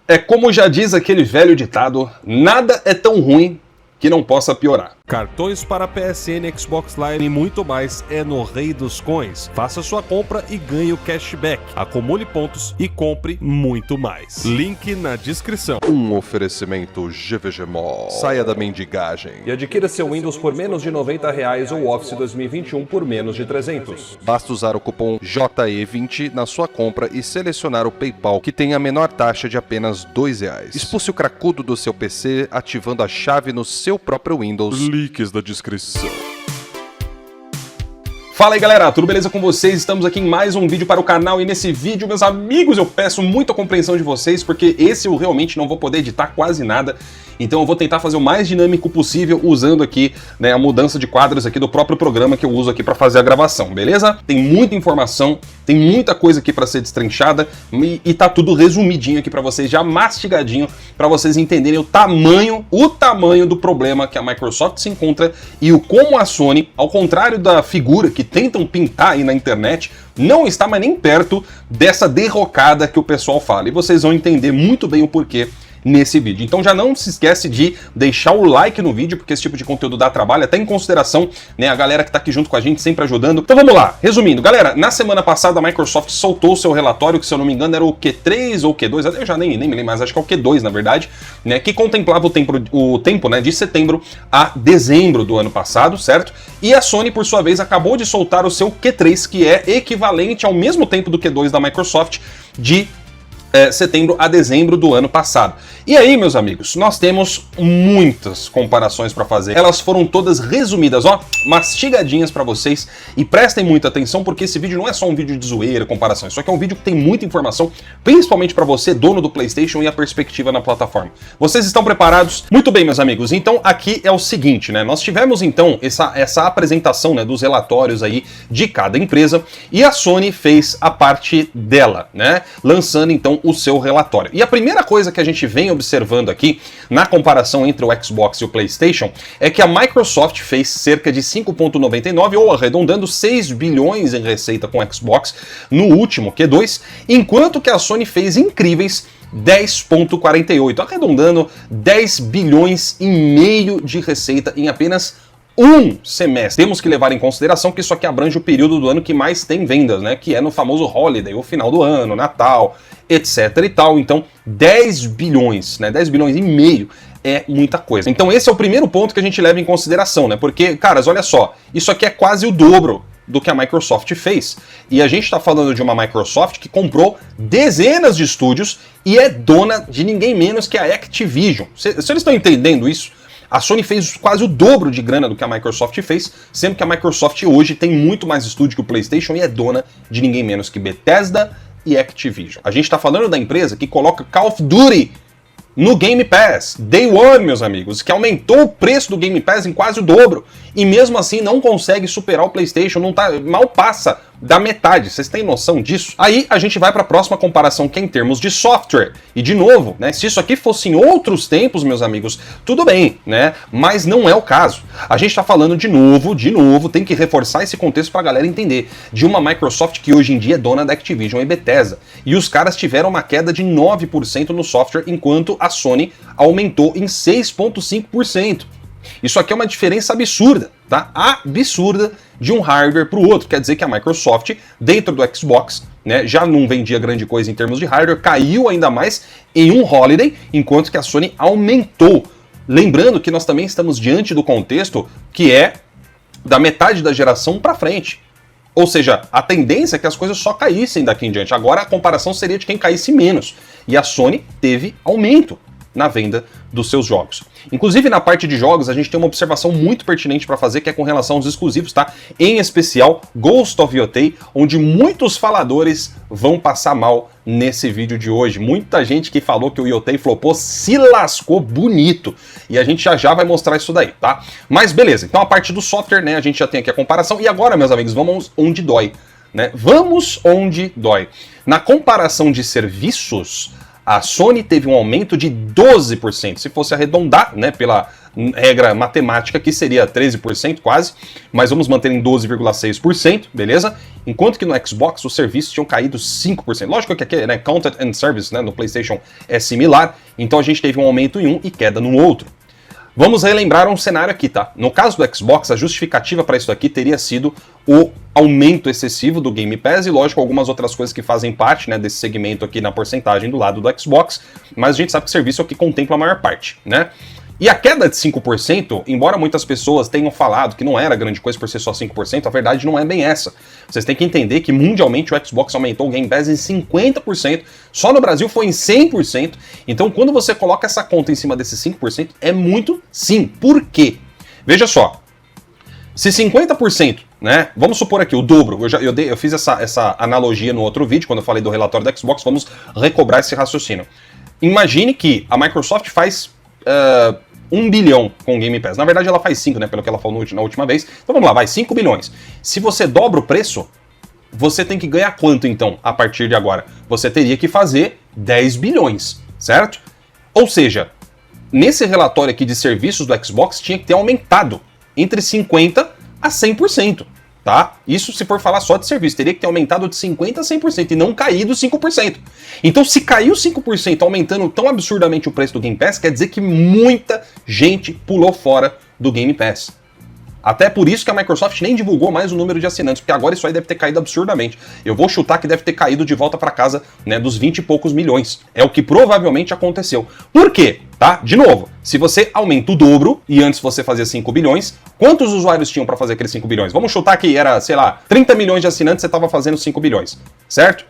É como já diz aquele velho ditado, nada é tão ruim que não possa piorar. Cartões para PSN, Xbox Live e muito mais é no Rei dos Coins. Faça sua compra e ganhe o cashback. Acumule pontos e compre muito mais. Link na descrição. Um oferecimento GVG Mall. Saia da mendigagem E adquira seu Windows por menos de R$90 ou Office 2021 por menos de 300. Basta usar o cupom JE20 na sua compra e selecionar o PayPal, que tem a menor taxa de apenas R$2. Expulse o cracudo do seu PC ativando a chave no seu próprio Windows. Links da descrição. Fala aí galera, tudo beleza com vocês? Estamos aqui em mais um vídeo para o canal e nesse vídeo, meus amigos, eu peço muita compreensão de vocês porque esse eu realmente não vou poder editar quase nada. Então eu vou tentar fazer o mais dinâmico possível usando aqui, né, a mudança de quadros aqui do próprio programa que eu uso aqui para fazer a gravação, beleza? Tem muita informação, tem muita coisa aqui para ser destrinchada e tá tudo resumidinho aqui para vocês, já mastigadinho, para vocês entenderem o tamanho do problema que a Microsoft se encontra e o como a Sony, ao contrário da figura que tentam pintar aí na internet, não está mais nem perto dessa derrocada que o pessoal fala. E vocês vão entender muito bem o porquê nesse vídeo. Então já não se esquece de deixar o like no vídeo, porque esse tipo de conteúdo dá trabalho, até em consideração, né, a galera que tá aqui junto com a gente, sempre ajudando. Então vamos lá, resumindo, galera, na semana passada a Microsoft soltou o seu relatório, que se eu não me engano era o Q3 ou Q2, eu já nem me lembro mais, acho que é o Q2 na verdade, né, que contemplava o tempo, né, de setembro a dezembro do ano passado, certo? E a Sony, por sua vez, acabou de soltar o seu Q3, que é equivalente ao mesmo tempo do Q2 da Microsoft, de setembro a dezembro do ano passado. E aí, meus amigos, nós temos muitas comparações para fazer. Elas foram todas resumidas, ó, mastigadinhas para vocês. E prestem muita atenção, porque esse vídeo não é só um vídeo de zoeira, comparações. Só que é um vídeo que tem muita informação, principalmente para você, dono do PlayStation, e a perspectiva na plataforma. Vocês estão preparados? Muito bem, meus amigos. Então, aqui é o seguinte, né? Nós tivemos, então, essa apresentação, né, dos relatórios aí de cada empresa, e a Sony fez a parte dela, né? Lançando, então, o seu relatório. E a primeira coisa que a gente vem observando aqui, na comparação entre o Xbox e o PlayStation, é que a Microsoft fez cerca de 5,99, ou arredondando 6 bilhões em receita com o Xbox no último Q2, enquanto que a Sony fez incríveis 10,48, arredondando 10 bilhões e meio de receita em apenas um semestre. Temos que levar em consideração que isso aqui abrange o período do ano que mais tem vendas, né? Que é no famoso holiday, o final do ano, Natal, etc e tal. Então, 10 bilhões, né? 10 bilhões e meio é muita coisa. Então esse é o primeiro ponto que a gente leva em consideração, né? Porque, caras, olha só, isso aqui é quase o dobro do que a Microsoft fez. E a gente está falando de uma Microsoft que comprou dezenas de estúdios e é dona de ninguém menos que a Activision. Se eles estão entendendo isso? A Sony fez quase o dobro de grana do que a Microsoft fez, sendo que a Microsoft hoje tem muito mais estúdio que o PlayStation e é dona de ninguém menos que Bethesda e Activision. A gente está falando da empresa que coloca Call of Duty no Game Pass, Day One, meus amigos, que aumentou o preço do Game Pass em quase o dobro, e mesmo assim não consegue superar o PlayStation, mal passa da metade, vocês têm noção disso? Aí a gente vai para a próxima comparação, que é em termos de software, e de novo, né, se isso aqui fosse em outros tempos, meus amigos, tudo bem, né, mas não é o caso. A gente está falando de novo, tem que reforçar esse contexto para a galera entender, de uma Microsoft que hoje em dia é dona da Activision e Bethesda, e os caras tiveram uma queda de 9% no software, enquanto a Sony aumentou em 6,5%. Isso aqui é uma diferença absurda, tá? Absurda de um hardware para o outro. Quer dizer que a Microsoft, dentro do Xbox, né, já não vendia grande coisa em termos de hardware, caiu ainda mais em um holiday, enquanto que a Sony aumentou. Lembrando que nós também estamos diante do contexto que é da metade da geração para frente. Ou seja, a tendência é que as coisas só caíssem daqui em diante. Agora a comparação seria de quem caísse menos. E a Sony teve aumento na venda dos seus jogos. Inclusive na parte de jogos a gente tem uma observação muito pertinente para fazer, que é com relação aos exclusivos, tá? Em especial Ghost of Yotei, onde muitos faladores vão passar mal nesse vídeo de hoje. Muita gente que falou que o Yotei flopou se lascou bonito. E a gente já vai mostrar isso daí, tá? Mas beleza, então a parte do software, né, a gente já tem aqui a comparação. E agora, meus amigos, vamos onde dói, né? Vamos onde dói. Na comparação de serviços, a Sony teve um aumento de 12%. Se fosse arredondar, né, pela regra matemática, que seria 13% quase, mas vamos manter em 12,6%, beleza? enquanto que no Xbox os serviços tinham caído 5%. Lógico que aqui, né, Content and Service, né, no PlayStation é similar, então a gente teve um aumento em um e queda no outro. Vamos relembrar um cenário aqui, tá? No caso do Xbox, a justificativa para isso aqui teria sido o aumento excessivo do Game Pass e, lógico, algumas outras coisas que fazem parte, né, desse segmento aqui na porcentagem do lado do Xbox, mas a gente sabe que o serviço é o que contempla a maior parte, né? E a queda de 5%, embora muitas pessoas tenham falado que não era grande coisa por ser só 5%, a verdade não é bem essa. Vocês têm que entender que mundialmente o Xbox aumentou o Game Pass em 50%, só no Brasil foi em 100%. Então quando você coloca essa conta em cima desses 5%, é muito sim. Por quê? Veja só, se 50%, né, vamos supor aqui o dobro, eu fiz essa analogia no outro vídeo, quando eu falei do relatório da Xbox, vamos recobrar esse raciocínio. Imagine que a Microsoft faz 1 bilhão com o Game Pass. Na verdade ela faz 5, né, pelo que ela falou na última vez. Então vamos lá, vai, 5 bilhões. Se você dobra o preço, você tem que ganhar quanto então, a partir de agora? Você teria que fazer 10 bilhões, certo? Ou seja, nesse relatório aqui de serviços do Xbox tinha que ter aumentado entre 50% a 100%. Tá? Isso se for falar só de serviço, teria que ter aumentado de 50% a 100% e não caído 5%. Então se caiu 5% aumentando tão absurdamente o preço do Game Pass, quer dizer que muita gente pulou fora do Game Pass. Até por isso que a Microsoft nem divulgou mais o número de assinantes, porque agora isso aí deve ter caído absurdamente. Eu vou chutar que deve ter caído de volta para casa, né, dos 20 e poucos milhões. É o que provavelmente aconteceu. Por quê? Tá? De novo, se você aumenta o dobro, e antes você fazia 5 bilhões, quantos usuários tinham para fazer aqueles 5 bilhões? Vamos chutar que era, sei lá, 30 milhões de assinantes, você estava fazendo 5 bilhões, certo?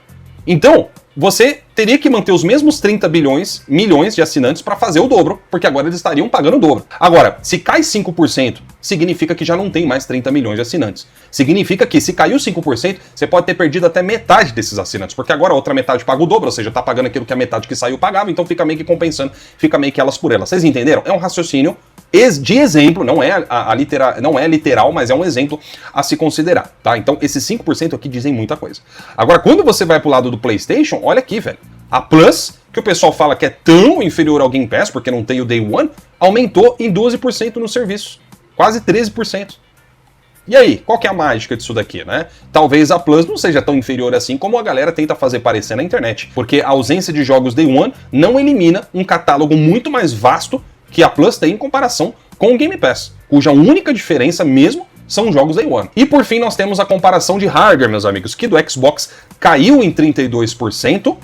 Então, você teria que manter os mesmos 30 milhões de assinantes para fazer o dobro, porque agora eles estariam pagando o dobro. Agora, se cai 5%, significa que já não tem mais 30 milhões de assinantes. Significa que se caiu 5%, você pode ter perdido até metade desses assinantes, porque agora a outra metade paga o dobro, ou seja, tá pagando aquilo que a metade que saiu pagava, então fica meio que compensando, fica meio que elas por elas. Vocês entenderam? É um raciocínio de exemplo, não é literal, mas é um exemplo a se considerar, tá? Então esses 5% aqui dizem muita coisa. Agora, quando você vai pro lado do PlayStation, olha aqui, velho. A Plus, que o pessoal fala que é tão inferior ao Game Pass, porque não tem o Day One, aumentou em 12% no serviço. Quase 13%. E aí, qual que é a mágica disso daqui, né? Talvez a Plus não seja tão inferior assim como a galera tenta fazer parecer na internet, porque a ausência de jogos Day One não elimina um catálogo muito mais vasto que a Plus tem em comparação com o Game Pass, cuja única diferença mesmo são jogos Day One. E por fim nós temos a comparação de hardware, meus amigos, que do Xbox caiu em 32%,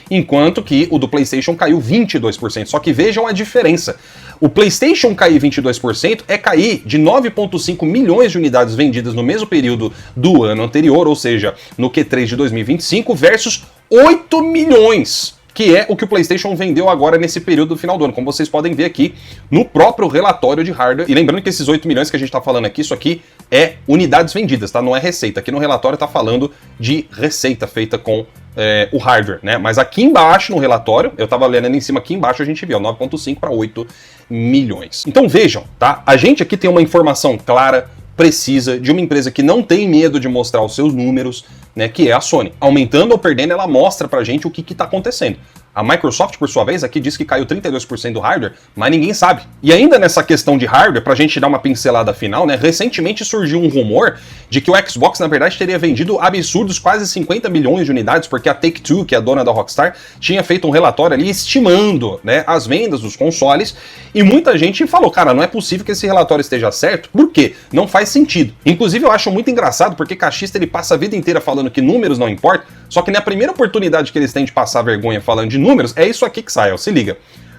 enquanto que o do PlayStation caiu 22%. Só que vejam a diferença. O PlayStation cair 22% é cair de 9,5 milhões de unidades vendidas no mesmo período do ano anterior, ou seja, no Q3 de 2025, versus 8 milhões, que é o que o PlayStation vendeu agora nesse período do final do ano, como vocês podem ver aqui no próprio relatório de hardware. E lembrando que esses 8 milhões que a gente está falando aqui, isso aqui é unidades vendidas, tá? Não é receita. Aqui no relatório está falando de receita feita com o hardware, né? Mas aqui embaixo no relatório, eu estava lendo ali em cima, aqui embaixo a gente viu 9,5 para 8 milhões. Então vejam, tá? A gente aqui tem uma informação clara, precisa, de uma empresa que não tem medo de mostrar os seus números, né, que é a Sony. Aumentando ou perdendo, ela mostra pra gente o que tá acontecendo. A Microsoft, por sua vez, aqui diz que caiu 32% do hardware, mas ninguém sabe. E ainda nessa questão de hardware, pra gente dar uma pincelada final, né, recentemente surgiu um rumor de que o Xbox, na verdade, teria vendido absurdos quase 50 milhões de unidades, porque a Take-Two, que é a dona da Rockstar, tinha feito um relatório ali estimando, né, as vendas dos consoles, e muita gente falou, cara, não é possível que esse relatório esteja certo, por quê? Não faz sentido. Inclusive, eu acho muito engraçado, porque cachista, ele passa a vida inteira falando que números não importam, só que na primeira oportunidade que eles têm de passar vergonha falando de números, é isso aqui que sai, ó, se liga.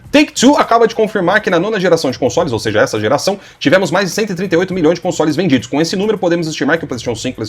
Take-Two acaba de confirmar que na nona geração de consoles, ou seja, essa geração, tivemos mais de 138 milhões de consoles vendidos. Com esse número, podemos estimar que o PlayStation 5,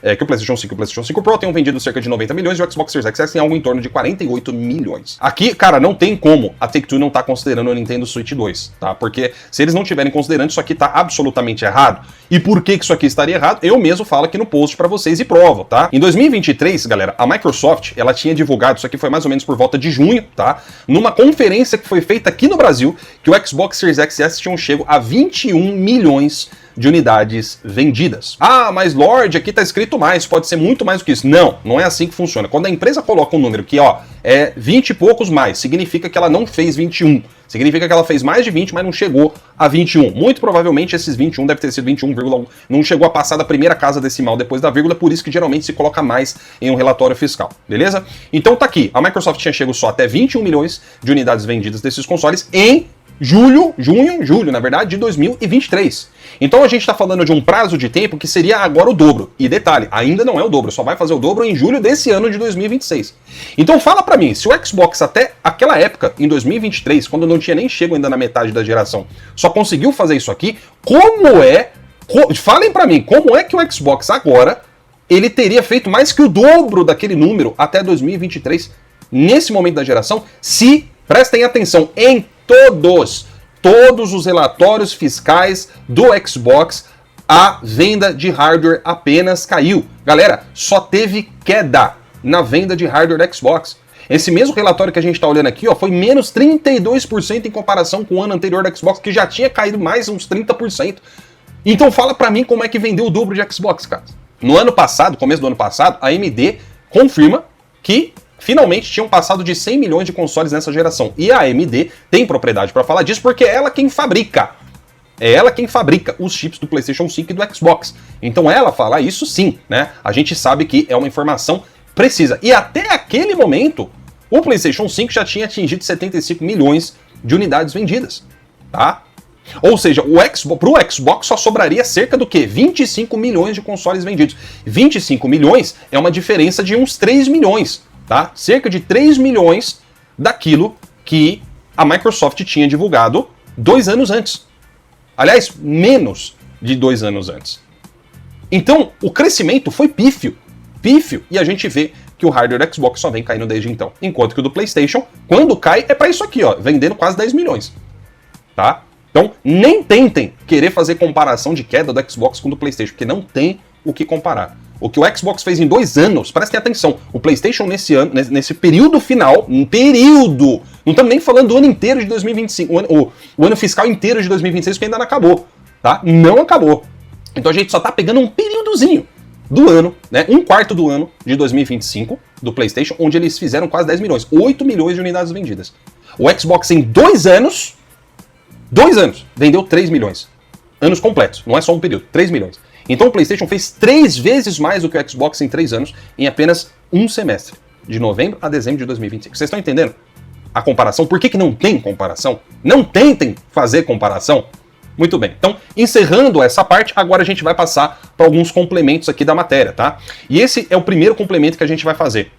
e o PlayStation 5 Pro tenham vendido cerca de 90 milhões e o Xbox Series X tem algo em torno de 48 milhões. Aqui, cara, não tem como a Take-Two não tá considerando o Nintendo Switch 2, tá? Porque se eles não estiverem considerando, isso aqui tá absolutamente errado. E por que isso aqui estaria errado? Eu mesmo falo aqui no post pra vocês e provo, tá? Em 2023, galera, a Microsoft, ela tinha divulgado, isso aqui foi mais ou menos por volta de junho, tá? Numa conferência que foi feita aqui no Brasil, que o Xbox Series XS tinham chego a 21 milhões de unidades vendidas. Ah, mas Lorde, aqui tá escrito mais, pode ser muito mais do que isso. Não, não é assim que funciona. Quando a empresa coloca um número que, ó, é 20 e poucos mais, significa que ela não fez 21. Significa que ela fez mais de 20, mas não chegou a 21. Muito provavelmente esses 21 deve ter sido 21,1. Não chegou a passar da primeira casa decimal depois da vírgula, por isso que geralmente se coloca mais em um relatório fiscal, beleza? Então tá aqui, a Microsoft tinha chegado só até 21 milhões de unidades vendidas desses consoles em julho, na verdade, de 2023. Então a gente está falando de um prazo de tempo que seria agora o dobro. E detalhe, ainda não é o dobro, só vai fazer o dobro em julho desse ano de 2026. Então fala pra mim, se o Xbox até aquela época, em 2023, quando não tinha nem chego ainda na metade da geração, só conseguiu fazer isso aqui, falem pra mim, como é que o Xbox agora, ele teria feito mais que o dobro daquele número até 2023, nesse momento da geração, se, prestem atenção, em todos os relatórios fiscais do Xbox, a venda de hardware apenas caiu. Galera, só teve queda na venda de hardware do Xbox. Esse mesmo relatório que a gente está olhando aqui, ó, foi menos 32% em comparação com o ano anterior do Xbox, que já tinha caído mais uns 30%. Então fala pra mim como é que vendeu o dobro de Xbox, cara. No ano passado, começo do ano passado, a AMD confirma que finalmente tinham passado de 100 milhões de consoles nessa geração. E a AMD tem propriedade para falar disso porque é ela quem fabrica. É ela quem fabrica os chips do PlayStation 5 e do Xbox. Então ela fala isso sim, né? A gente sabe que é uma informação precisa. E até aquele momento, o PlayStation 5 já tinha atingido 75 milhões de unidades vendidas, tá? Ou seja, pro Xbox só sobraria cerca do que? 25 milhões de consoles vendidos. 25 milhões é uma diferença de uns 3 milhões. Tá? Cerca de 3 milhões daquilo que a Microsoft tinha divulgado 2 anos antes. Aliás, menos de 2 anos antes. Então, o crescimento foi pífio. E a gente vê que o hardware do Xbox só vem caindo desde então. Enquanto que o do PlayStation, quando cai, é para isso aqui, ó, vendendo quase 10 milhões. Tá? Então, nem tentem querer fazer comparação de queda do Xbox com o do PlayStation, porque não tem o que comparar. O que o Xbox fez em 2 anos, prestem atenção, o PlayStation nesse ano, nesse período final, não estamos nem falando do ano inteiro de 2025, o ano fiscal inteiro de 2026, que ainda não acabou, tá? Não acabou. Então a gente só tá pegando um períodozinho do ano, né? Um quarto do ano de 2025 do PlayStation, onde eles fizeram quase 10 milhões, 8 milhões de unidades vendidas. O Xbox em 2 anos, vendeu 3 milhões. Anos completos, não é só um período, 3 milhões. Então o PlayStation fez 3 vezes mais do que o Xbox em 3 anos, em apenas um semestre, de novembro a dezembro de 2025. Vocês estão entendendo a comparação? Por que não tem comparação? Não tentem fazer comparação. Muito bem, então encerrando essa parte, agora a gente vai passar para alguns complementos aqui da matéria, tá? E esse é o primeiro complemento que a gente vai fazer,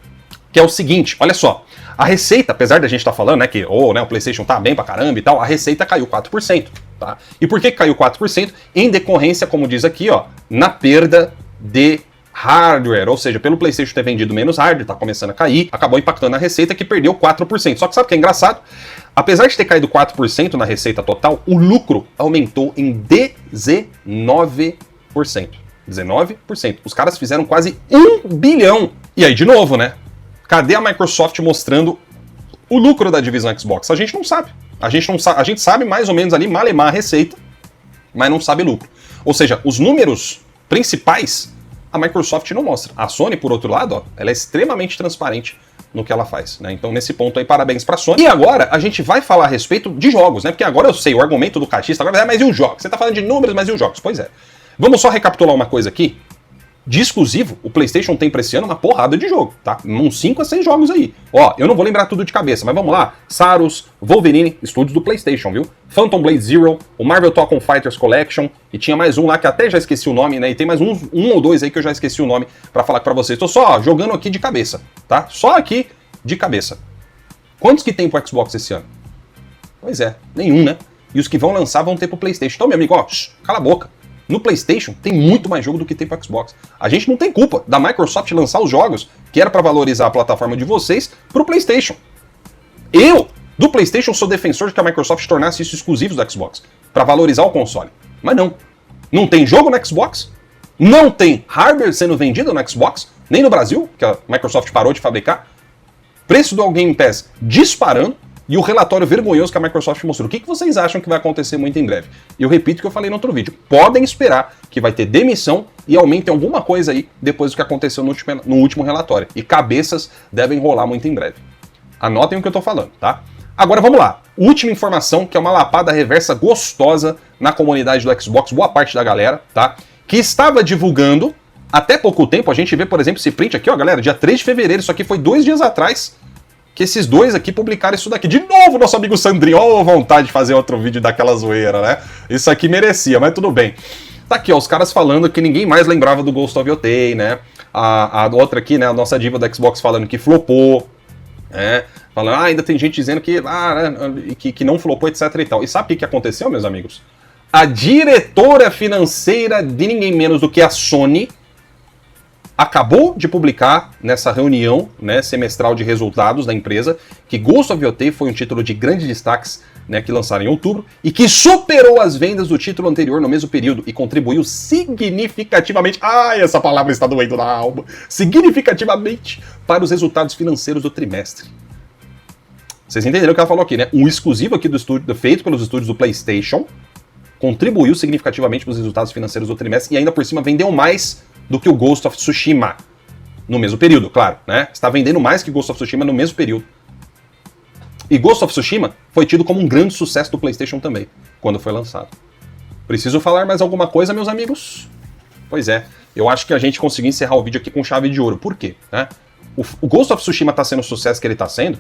que é o seguinte, olha só, a receita, apesar da gente estar falando, né, que o PlayStation tá bem pra caramba e tal, a receita caiu 4%, tá? E por que caiu 4%? Em decorrência, como diz aqui, ó, na perda de hardware, ou seja, pelo PlayStation ter vendido menos hardware, tá começando a cair, acabou impactando a receita que perdeu 4%. Só que sabe o que é engraçado? Apesar de ter caído 4% na receita total, o lucro aumentou em 19%. 19%. Os caras fizeram quase 1 bilhão. E aí, de novo, né? Cadê a Microsoft mostrando o lucro da divisão Xbox? A gente não sabe. A gente sabe mais ou menos ali malemar a receita, mas não sabe lucro. Ou seja, os números principais a Microsoft não mostra. A Sony, por outro lado, ó, ela é extremamente transparente no que ela faz, né? Então, nesse ponto aí, parabéns pra Sony. E agora, a gente vai falar a respeito de jogos, né? Porque agora eu sei, o argumento do catista agora é, mas e os jogos? Você tá falando de números, mas e os jogos? Pois é. Vamos só recapitular uma coisa aqui. De exclusivo, o PlayStation tem pra esse ano uma porrada de jogo, tá? Uns 5 a 6 jogos aí. Ó, eu não vou lembrar tudo de cabeça, mas vamos lá. Saros, Wolverine, estúdios do PlayStation, viu? Phantom Blade Zero, o Marvel Talcon Fighters Collection, e tinha mais um lá que até já esqueci o nome, né? E tem mais um ou dois aí que eu já esqueci o nome pra falar pra vocês. Tô só jogando aqui de cabeça, tá? Só aqui de cabeça. Quantos que tem pro Xbox esse ano? Pois é, nenhum, né? E os que vão lançar vão ter pro PlayStation. Então, meu amigo, ó, cala a boca. No PlayStation tem muito mais jogo do que tem pro Xbox. A gente não tem culpa da Microsoft lançar os jogos que era para valorizar a plataforma de vocês pro PlayStation. Eu, do PlayStation, sou defensor de que a Microsoft tornasse isso exclusivos do Xbox, para valorizar o console. Mas não. Não tem jogo no Xbox, não tem hardware sendo vendido no Xbox, nem no Brasil, que a Microsoft parou de fabricar. Preço do Game Pass disparando, e o relatório vergonhoso que a Microsoft mostrou. O que vocês acham que vai acontecer muito em breve? E eu repito o que eu falei no outro vídeo. Podem esperar que vai ter demissão e aumento em alguma coisa aí depois do que aconteceu no último relatório. E cabeças devem rolar muito em breve. Anotem o que eu tô falando, tá? Agora vamos lá. Última informação, que é uma lapada reversa gostosa na comunidade do Xbox, boa parte da galera, tá? Que estava divulgando, até pouco tempo, a gente vê, por exemplo, esse print aqui, ó, galera, dia 3 de fevereiro, isso aqui foi 2 dias atrás, que esses dois aqui publicaram isso daqui. De novo, nosso amigo Sandrinho, ó, vontade de fazer outro vídeo daquela zoeira, né? Isso aqui merecia, mas tudo bem. Tá aqui, ó, os caras falando que ninguém mais lembrava do Ghost of Yotei, né? A outra aqui, né, a nossa diva da Xbox falando que flopou, né? Falando, ainda tem gente dizendo que não flopou, etc e tal. E sabe o que aconteceu, meus amigos? A diretora financeira de ninguém menos do que a Sony acabou de publicar nessa reunião, né, semestral de resultados da empresa que Ghost of Yotei foi um título de grandes destaques, né, que lançaram em outubro e que superou as vendas do título anterior no mesmo período e contribuiu significativamente, essa palavra está doendo na alma, significativamente para os resultados financeiros do trimestre. Vocês entenderam o que ela falou aqui, né? Um exclusivo aqui do estúdio, feito pelos estúdios do PlayStation, contribuiu significativamente para os resultados financeiros do trimestre e ainda por cima vendeu mais do que o Ghost of Tsushima no mesmo período, claro, né? Está vendendo mais que Ghost of Tsushima no mesmo período. E Ghost of Tsushima foi tido como um grande sucesso do PlayStation também, quando foi lançado. Preciso falar mais alguma coisa, meus amigos? Pois é, eu acho que a gente conseguiu encerrar o vídeo aqui com chave de ouro. Por quê? Né? O Ghost of Tsushima está sendo o sucesso que ele está sendo,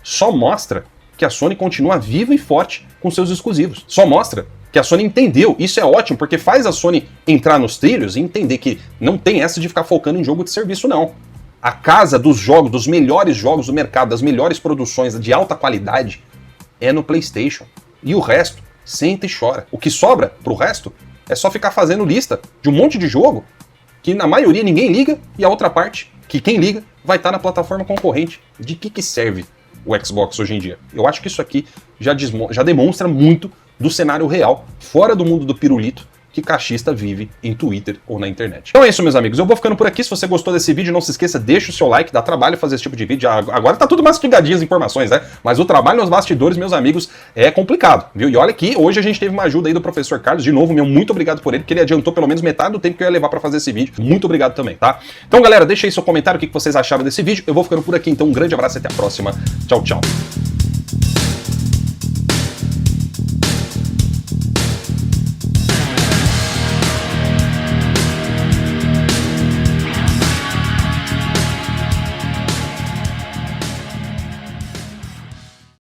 só mostra que a Sony continua viva e forte com seus exclusivos. Só mostra que a Sony entendeu. Isso é ótimo, porque faz a Sony entrar nos trilhos e entender que não tem essa de ficar focando em jogo de serviço, não. A casa dos jogos, dos melhores jogos do mercado, das melhores produções de alta qualidade, é no PlayStation. E o resto, senta e chora. O que sobra pro resto é só ficar fazendo lista de um monte de jogo que na maioria ninguém liga e a outra parte, que quem liga, vai estar na plataforma concorrente. De que serve o Xbox hoje em dia? Eu acho que isso aqui já demonstra muito do cenário real, fora do mundo do pirulito, que cachista vive em Twitter ou na internet. Então é isso, meus amigos. Eu vou ficando por aqui. Se você gostou desse vídeo, não se esqueça, deixa o seu like, dá trabalho fazer esse tipo de vídeo. Agora tá tudo mastigadinho as informações, né? Mas o trabalho nos bastidores, meus amigos, é complicado, viu? E olha que hoje a gente teve uma ajuda aí do professor Carlos. De novo, meu muito obrigado por ele, porque ele adiantou pelo menos metade do tempo que eu ia levar pra fazer esse vídeo. Muito obrigado também, tá? Então, galera, deixa aí seu comentário, o que vocês acharam desse vídeo. Eu vou ficando por aqui, então um grande abraço e até a próxima. Tchau, tchau.